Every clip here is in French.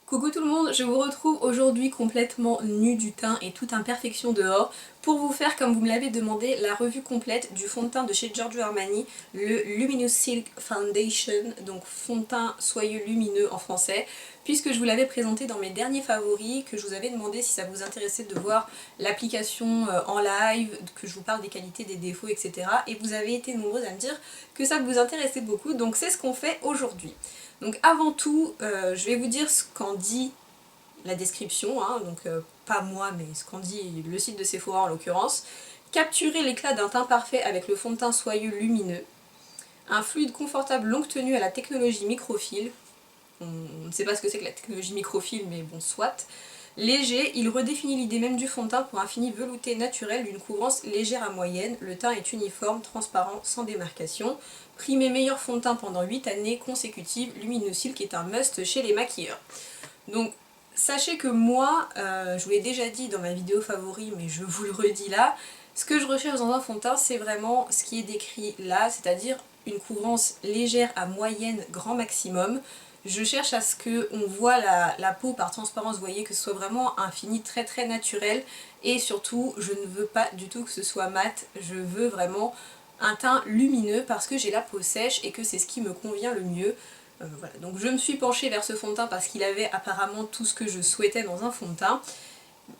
Coucou tout le monde, je vous retrouve aujourd'hui complètement nue du teint et toute imperfection dehors pour vous faire, comme vous me l'avez demandé, la revue complète du fond de teint de chez Giorgio Armani, le Luminous Silk Foundation, donc fond de teint soyeux lumineux en français, puisque je vous l'avais présenté dans mes derniers favoris, que je vous avais demandé si ça vous intéressait de voir l'application en live, que je vous parle des qualités, des défauts, etc. Et vous avez été nombreux à me dire que ça vous intéressait beaucoup, donc c'est ce qu'on fait aujourd'hui. Donc avant tout, je vais vous dire ce qu'en dit la description, hein, donc pas moi mais ce qu'en dit le site de Sephora en l'occurrence. Capturer l'éclat d'un teint parfait avec le fond de teint soyeux lumineux. Un fluide confortable longue tenue à la technologie microfil. On ne sait pas ce que c'est que la technologie microfil mais bon soit. Léger, il redéfinit l'idée même du fond de teint pour un fini velouté naturel d'une couvrance légère à moyenne. Le teint est uniforme, transparent, sans démarcation. Primé meilleur fond de teint pendant 8 années consécutives, Luminous Silk est un must chez les maquilleurs. Donc sachez que moi, je vous l'ai déjà dit dans ma vidéo favori, mais je vous le redis là, ce que je recherche dans un fond de teint, c'est vraiment ce qui est décrit là, c'est-à-dire une couvrance légère à moyenne grand maximum. Je cherche à ce qu'on voit la peau par transparence, vous voyez, que ce soit vraiment un fini très très naturel. Et surtout, je ne veux pas du tout que ce soit mat, je veux vraiment un teint lumineux parce que j'ai la peau sèche et que c'est ce qui me convient le mieux. Voilà. Donc je me suis penchée vers ce fond de teint parce qu'il avait apparemment tout ce que je souhaitais dans un fond de teint.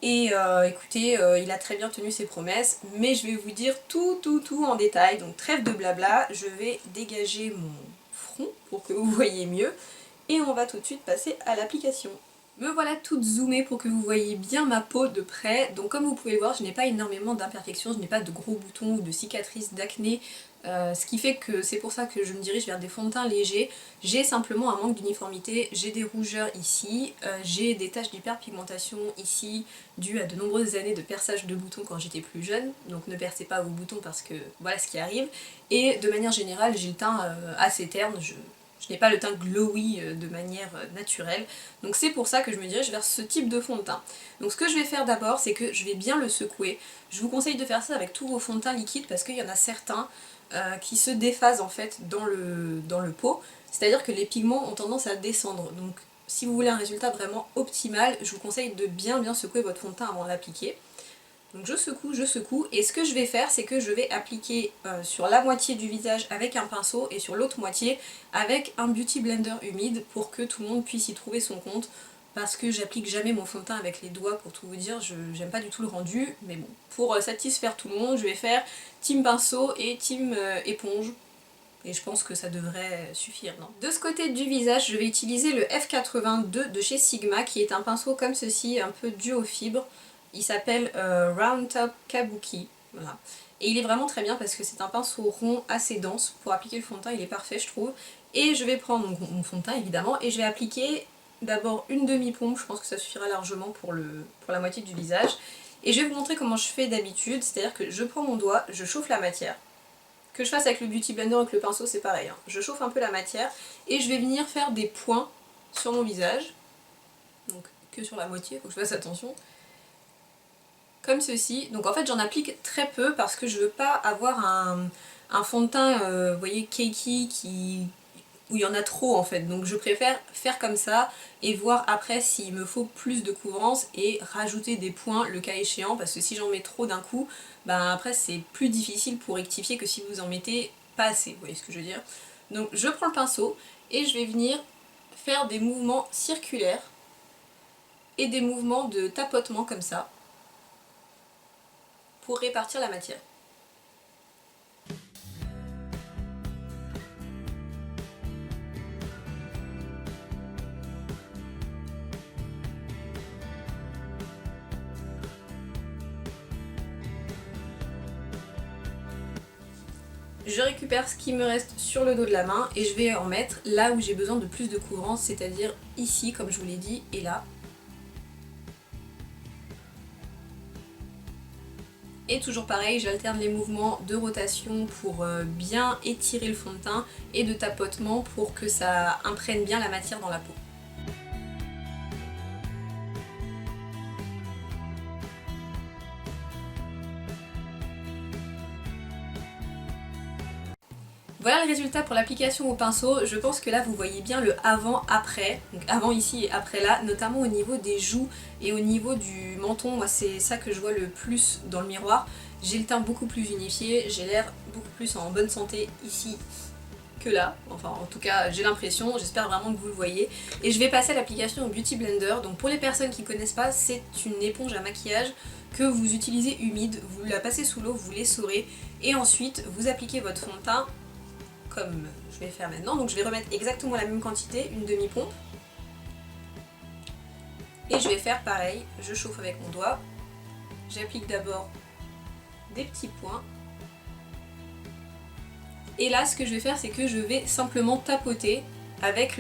Et écoutez, il a très bien tenu ses promesses, mais je vais vous dire tout en détail, donc trêve de blabla, je vais dégager mon front pour que vous voyez mieux, et on va tout de suite passer à l'application. Me voilà toute zoomée pour que vous voyez bien ma peau de près. Donc comme vous pouvez le voir, je n'ai pas énormément d'imperfections, je n'ai pas de gros boutons ou de cicatrices d'acné, ce qui fait que c'est pour ça que je me dirige vers des fonds de teint légers. J'ai simplement un manque d'uniformité, j'ai des rougeurs ici, j'ai des taches d'hyperpigmentation ici, dues à de nombreuses années de perçage de boutons quand j'étais plus jeune, donc ne percez pas vos boutons parce que voilà ce qui arrive. Et de manière générale, j'ai le teint assez terne, je n'ai pas le teint glowy de manière naturelle, donc c'est pour ça que je me dirige vers ce type de fond de teint. Donc ce que je vais faire d'abord, c'est que je vais bien le secouer. Je vous conseille de faire ça avec tous vos fonds de teint liquides parce qu'il y en a certains qui se déphasent en fait dans le pot, c'est-à-dire que les pigments ont tendance à descendre. Donc si vous voulez un résultat vraiment optimal, je vous conseille de bien secouer votre fond de teint avant de l'appliquer. Donc je secoue, et ce que je vais faire, c'est que je vais appliquer sur la moitié du visage avec un pinceau et sur l'autre moitié avec un beauty blender humide pour que tout le monde puisse y trouver son compte, parce que j'applique jamais mon fond de teint avec les doigts pour tout vous dire, j'aime pas du tout le rendu, mais bon, pour satisfaire tout le monde, je vais faire team pinceau et team éponge. Et je pense que ça devrait suffire, non? De ce côté du visage, je vais utiliser le F82 de chez Sigma, qui est un pinceau comme ceci, un peu dur aux fibres. Il s'appelle Round Top Kabuki, voilà. Et il est vraiment très bien parce que c'est un pinceau rond assez dense. Pour appliquer le fond de teint, il est parfait, je trouve. Et je vais prendre mon fond de teint, évidemment, et je vais appliquer d'abord une demi-pompe, je pense que ça suffira largement pour la moitié du visage. Et je vais vous montrer comment je fais d'habitude, c'est-à-dire que je prends mon doigt, je chauffe la matière. Que je fasse avec le Beauty Blender ou avec le pinceau, c'est pareil, hein. Je chauffe un peu la matière et je vais venir faire des points sur mon visage. Donc que sur la moitié, il faut que je fasse attention. Comme ceci. Donc en fait j'en applique très peu parce que je veux pas avoir un fond de teint, vous voyez, cakey, où il y en a trop en fait. Donc je préfère faire comme ça et voir après s'il me faut plus de couvrance et rajouter des points le cas échéant, parce que si j'en mets trop d'un coup, ben après c'est plus difficile pour rectifier que si vous en mettez pas assez, vous voyez ce que je veux dire. Donc je prends le pinceau et je vais venir faire des mouvements circulaires et des mouvements de tapotement comme ça pour répartir la matière. Je récupère ce qui me reste sur le dos de la main et je vais en mettre là où j'ai besoin de plus de couvrance, c'est-à-dire ici comme je vous l'ai dit, et là. Et toujours pareil, j'alterne les mouvements de rotation pour bien étirer le fond de teint et de tapotement pour que ça imprègne bien la matière dans la peau. Voilà le résultat pour l'application au pinceau. Je pense que là vous voyez bien le avant-après, donc avant ici et après là, notamment au niveau des joues et au niveau du menton. Moi c'est ça que je vois le plus dans le miroir. J'ai le teint beaucoup plus unifié, j'ai l'air beaucoup plus en bonne santé ici que là, enfin en tout cas j'ai l'impression, j'espère vraiment que vous le voyez. Et je vais passer à l'application au Beauty Blender. Donc pour les personnes qui ne connaissent pas, c'est une éponge à maquillage que vous utilisez humide, vous la passez sous l'eau, vous l'essorez et ensuite vous appliquez votre fond de teint comme je vais faire maintenant. Donc je vais remettre exactement la même quantité, une demi-pompe. Et je vais faire pareil, je chauffe avec mon doigt. J'applique d'abord des petits points. Et là ce que je vais faire c'est que je vais simplement tapoter avec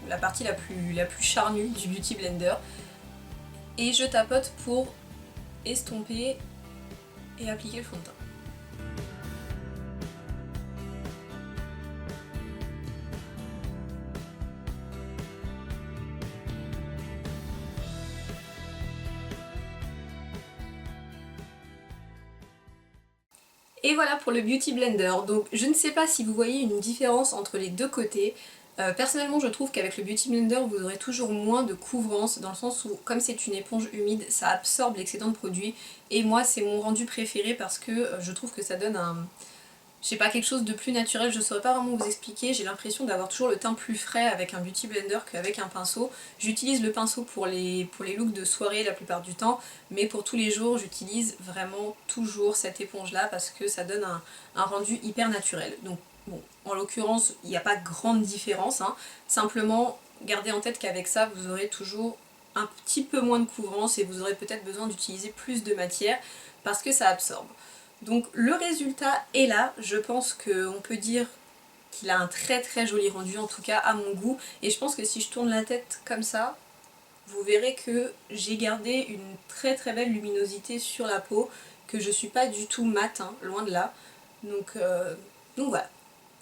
la partie la plus charnue du Beauty Blender. Et je tapote pour estomper et appliquer le fond de teint. Et voilà pour le Beauty Blender. Donc je ne sais pas si vous voyez une différence entre les deux côtés. Personnellement je trouve qu'avec le Beauty Blender vous aurez toujours moins de couvrance, dans le sens où comme c'est une éponge humide ça absorbe l'excédent de produit, et moi c'est mon rendu préféré parce que je trouve que ça donne je sais pas, quelque chose de plus naturel. Je saurais pas vraiment vous expliquer. J'ai l'impression d'avoir toujours le teint plus frais avec un Beauty Blender qu'avec un pinceau. J'utilise le pinceau pour les looks de soirée la plupart du temps, mais pour tous les jours j'utilise vraiment toujours cette éponge là parce que ça donne un rendu hyper naturel. Donc bon, en l'occurrence il n'y a pas grande différence, hein. Simplement gardez en tête qu'avec ça vous aurez toujours un petit peu moins de couvrance et vous aurez peut-être besoin d'utiliser plus de matière parce que ça absorbe. Donc le résultat est là. Je pense qu'on peut dire qu'il a un très joli rendu, en tout cas à mon goût. Et je pense que si je tourne la tête comme ça, vous verrez que j'ai gardé une très belle luminosité sur la peau, que je suis pas du tout mat, hein, loin de là. Donc voilà.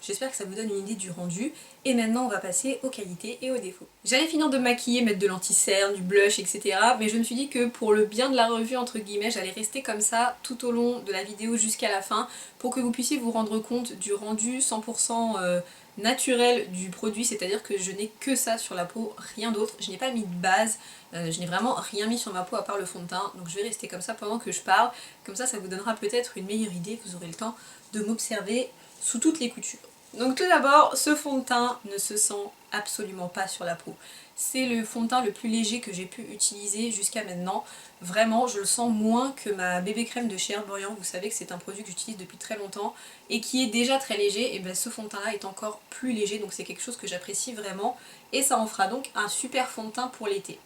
J'espère que ça vous donne une idée du rendu. Et maintenant on va passer aux qualités et aux défauts. J'allais finir de maquiller, mettre de l'anti-cerne, du blush, etc. Mais je me suis dit que pour le bien de la revue, entre guillemets, j'allais rester comme ça tout au long de la vidéo jusqu'à la fin, pour que vous puissiez vous rendre compte du rendu 100% naturel du produit. C'est-à-dire que je n'ai que ça sur la peau, rien d'autre. Je n'ai pas mis de base, je n'ai vraiment rien mis sur ma peau à part le fond de teint. Donc je vais rester comme ça pendant que je parle. Comme ça vous donnera peut-être une meilleure idée. Vous aurez le temps de m'observer sous toutes les coutures. Donc tout d'abord, ce fond de teint ne se sent absolument pas sur la peau. C'est le fond de teint le plus léger que j'ai pu utiliser jusqu'à maintenant. Vraiment, je le sens moins que ma bébé crème de chez Herborian. Vous savez que c'est un produit que j'utilise depuis très longtemps et qui est déjà très léger. Et bien ce fond de teint là est encore plus léger, donc c'est quelque chose que j'apprécie vraiment. Et ça en fera donc un super fond de teint pour l'été.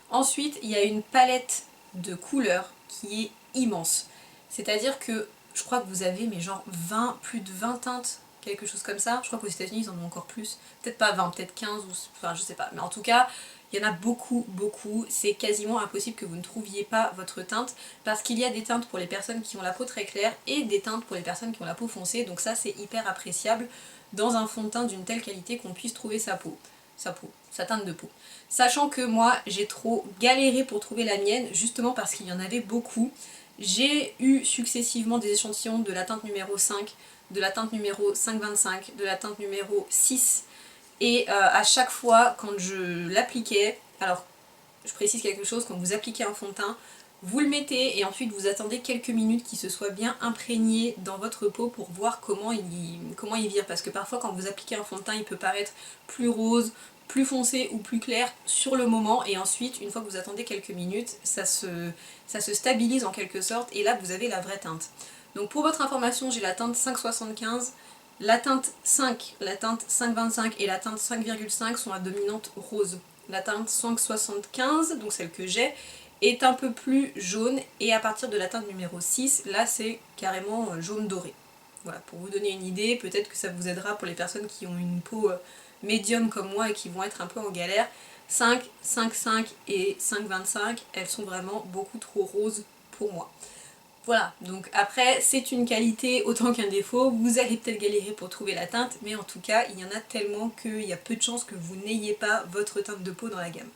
Ensuite, il y a une palette de couleurs qui est immense. C'est-à-dire que je crois que vous avez mais genre plus de 20 teintes, quelque chose comme ça. Je crois qu'aux États-Unis ils en ont encore plus. Peut-être pas 20, peut-être 15, ou enfin je sais pas. Mais en tout cas, il y en a beaucoup. C'est quasiment impossible que vous ne trouviez pas votre teinte, parce qu'il y a des teintes pour les personnes qui ont la peau très claire et des teintes pour les personnes qui ont la peau foncée. Donc ça c'est hyper appréciable dans un fond de teint d'une telle qualité qu'on puisse trouver sa teinte de peau. Sachant que moi j'ai trop galéré pour trouver la mienne, justement parce qu'il y en avait beaucoup. J'ai eu successivement des échantillons de la teinte numéro 5, de la teinte numéro 525, de la teinte numéro 6, et à chaque fois quand je l'appliquais, alors je précise quelque chose, quand vous appliquez un fond de teint, vous le mettez et ensuite vous attendez quelques minutes qu'il se soit bien imprégné dans votre peau pour voir comment il vire, parce que parfois quand vous appliquez un fond de teint il peut paraître plus rose, plus foncé ou plus clair sur le moment, et ensuite une fois que vous attendez quelques minutes ça se stabilise en quelque sorte et là vous avez la vraie teinte. Donc pour votre information, j'ai la teinte 5,75, la teinte 5, la teinte 5,25 et la teinte 5,5 sont à dominante rose. La teinte 5,75, donc celle que j'ai, est un peu plus jaune, et à partir de la teinte numéro 6, là c'est carrément jaune doré. Voilà, pour vous donner une idée, peut-être que ça vous aidera pour les personnes qui ont une peau médium comme moi et qui vont être un peu en galère. 5, 5,5 et 5,25, elles sont vraiment beaucoup trop roses pour moi. Voilà, donc après c'est une qualité autant qu'un défaut. Vous allez peut-être galérer pour trouver la teinte, mais en tout cas il y en a tellement qu'il y a peu de chances que vous n'ayez pas votre teinte de peau dans la gamme.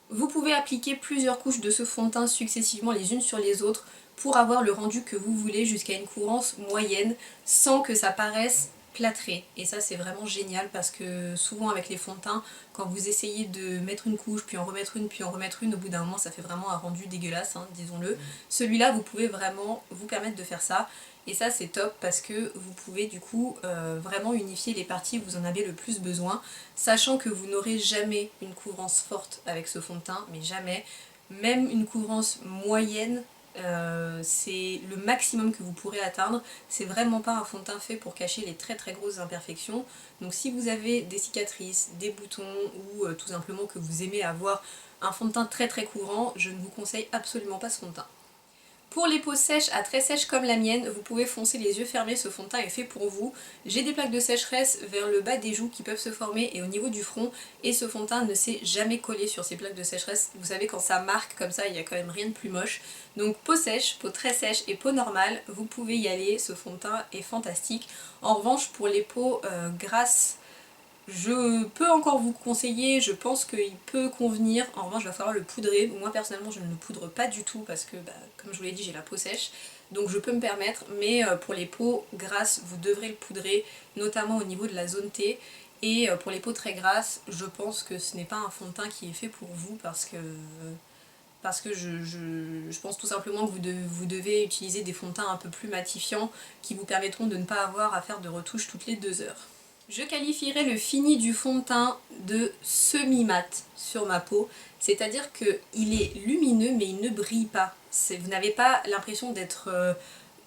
Vous pouvez appliquer plusieurs couches de ce fond de teint successivement les unes sur les autres pour avoir le rendu que vous voulez jusqu'à une couvrance moyenne sans que ça paraisse plâtré et ça c'est vraiment génial parce que souvent avec les fonds de teint, quand vous essayez de mettre une couche puis en remettre une puis en remettre une, au bout d'un moment ça fait vraiment un rendu dégueulasse, hein, disons-le. Celui-là vous pouvez vraiment vous permettre de faire ça et ça c'est top parce que vous pouvez du coup vraiment unifier les parties où vous en avez le plus besoin, sachant que vous n'aurez jamais une couvrance forte avec ce fond de teint, mais jamais, même une couvrance moyenne. C'est le maximum que vous pourrez atteindre, c'est vraiment pas un fond de teint fait pour cacher les très très grosses imperfections. Donc si vous avez des cicatrices, des boutons ou tout simplement que vous aimez avoir un fond de teint très très couvrant, je ne vous conseille absolument pas ce fond de teint. Pour les peaux sèches à très sèches comme la mienne, vous pouvez foncer les yeux fermés, ce fond de teint est fait pour vous. J'ai des plaques de sécheresse vers le bas des joues qui peuvent se former et au niveau du front, et ce fond de teint ne s'est jamais collé sur ces plaques de sécheresse. Vous savez quand ça marque comme ça, il n'y a quand même rien de plus moche. Donc peau sèche, peau très sèche et peau normale, vous pouvez y aller, ce fond de teint est fantastique. En revanche pour les peaux grasses, je peux encore vous conseiller, je pense qu'il peut convenir, en revanche il va falloir le poudrer. Moi personnellement je ne le poudre pas du tout parce que comme je vous l'ai dit j'ai la peau sèche, donc je peux me permettre, mais pour les peaux grasses vous devrez le poudrer, notamment au niveau de la zone T, et pour les peaux très grasses je pense que ce n'est pas un fond de teint qui est fait pour vous parce que je pense tout simplement que vous devez utiliser des fonds de teint un peu plus matifiants qui vous permettront de ne pas avoir à faire de retouches toutes les 2 heures. Je qualifierais le fini du fond de teint de semi-mat sur ma peau, c'est-à-dire qu'il est lumineux mais il ne brille pas. Vous n'avez pas l'impression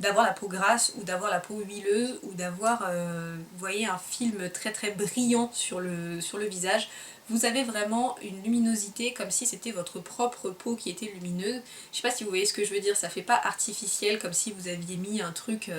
d'avoir la peau grasse ou d'avoir la peau huileuse ou d'avoir vous voyez, un film très très brillant sur le visage. Vous avez vraiment une luminosité comme si c'était votre propre peau qui était lumineuse. Je sais pas si vous voyez ce que je veux dire, ça fait pas artificiel comme si vous aviez mis un truc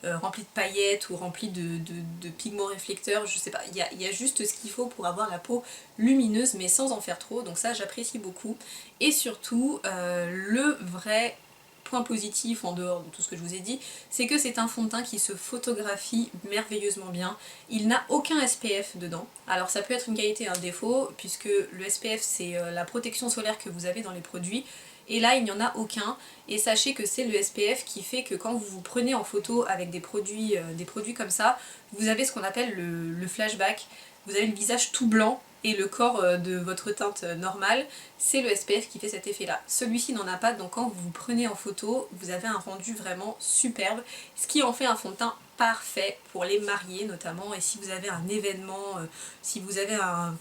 rempli de paillettes ou rempli de pigments réflecteurs, je sais pas, il y a juste ce qu'il faut pour avoir la peau lumineuse mais sans en faire trop, donc ça j'apprécie beaucoup. Et surtout, le vrai point positif en dehors de tout ce que je vous ai dit, c'est que c'est un fond de teint qui se photographie merveilleusement bien. Il n'a aucun SPF dedans. Alors ça peut être une qualité et un défaut, puisque le SPF c'est la protection solaire que vous avez dans les produits, et là il n'y en a aucun, et sachez que c'est le SPF qui fait que quand vous vous prenez en photo avec des produits comme ça, vous avez ce qu'on appelle le flashback, vous avez le visage tout blanc et le corps de votre teinte normale, c'est le SPF qui fait cet effet là. Celui-ci n'en a pas, donc quand vous vous prenez en photo, vous avez un rendu vraiment superbe, ce qui en fait un fond de teint parfait pour les mariés notamment, et si vous avez un événement, si vous avez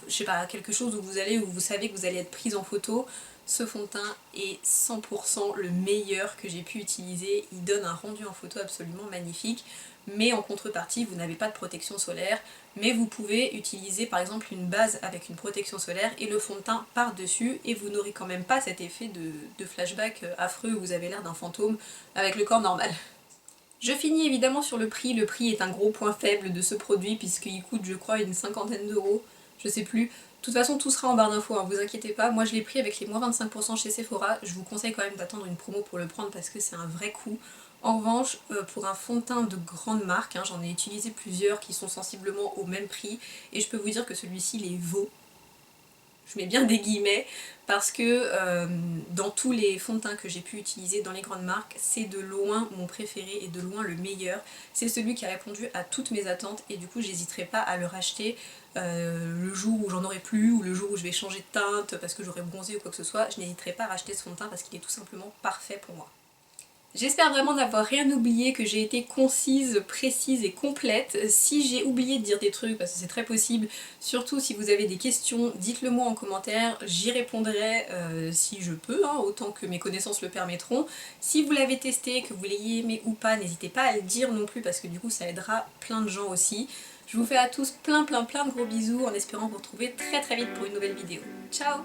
je sais pas, quelque chose où vous savez que vous allez être prise en photo, ce fond de teint est 100% le meilleur que j'ai pu utiliser, il donne un rendu en photo absolument magnifique, mais en contrepartie vous n'avez pas de protection solaire, mais vous pouvez utiliser par exemple une base avec une protection solaire et le fond de teint par-dessus, et vous n'aurez quand même pas cet effet de flashback affreux où vous avez l'air d'un fantôme avec le corps normal. Je finis évidemment sur le prix est un gros point faible de ce produit puisqu'il coûte je crois une cinquantaine d'euros, je sais plus. De toute façon tout sera en barre d'infos, hein, vous inquiétez pas, moi je l'ai pris avec les moins 25% chez Sephora, je vous conseille quand même d'attendre une promo pour le prendre parce que c'est un vrai coup. En revanche, pour un fond de teint de grande marque, hein, j'en ai utilisé plusieurs qui sont sensiblement au même prix, et je peux vous dire que celui-ci les vaut. Je mets bien des guillemets parce que dans tous les fonds de teint que j'ai pu utiliser dans les grandes marques, c'est de loin mon préféré et de loin le meilleur. C'est celui qui a répondu à toutes mes attentes et du coup j'hésiterai pas à le racheter le jour où j'en aurai plus ou le jour où je vais changer de teinte parce que j'aurai bronzé ou quoi que ce soit. Je n'hésiterai pas à racheter ce fond de teint parce qu'il est tout simplement parfait pour moi. J'espère vraiment n'avoir rien oublié, que j'ai été concise, précise et complète. Si j'ai oublié de dire des trucs, parce que c'est très possible, surtout si vous avez des questions, dites-le moi en commentaire, j'y répondrai si je peux, hein, autant que mes connaissances le permettront. Si vous l'avez testé, que vous l'ayez aimé ou pas, n'hésitez pas à le dire non plus parce que du coup ça aidera plein de gens aussi. Je vous fais à tous plein de gros bisous en espérant vous retrouver très vite pour une nouvelle vidéo. Ciao!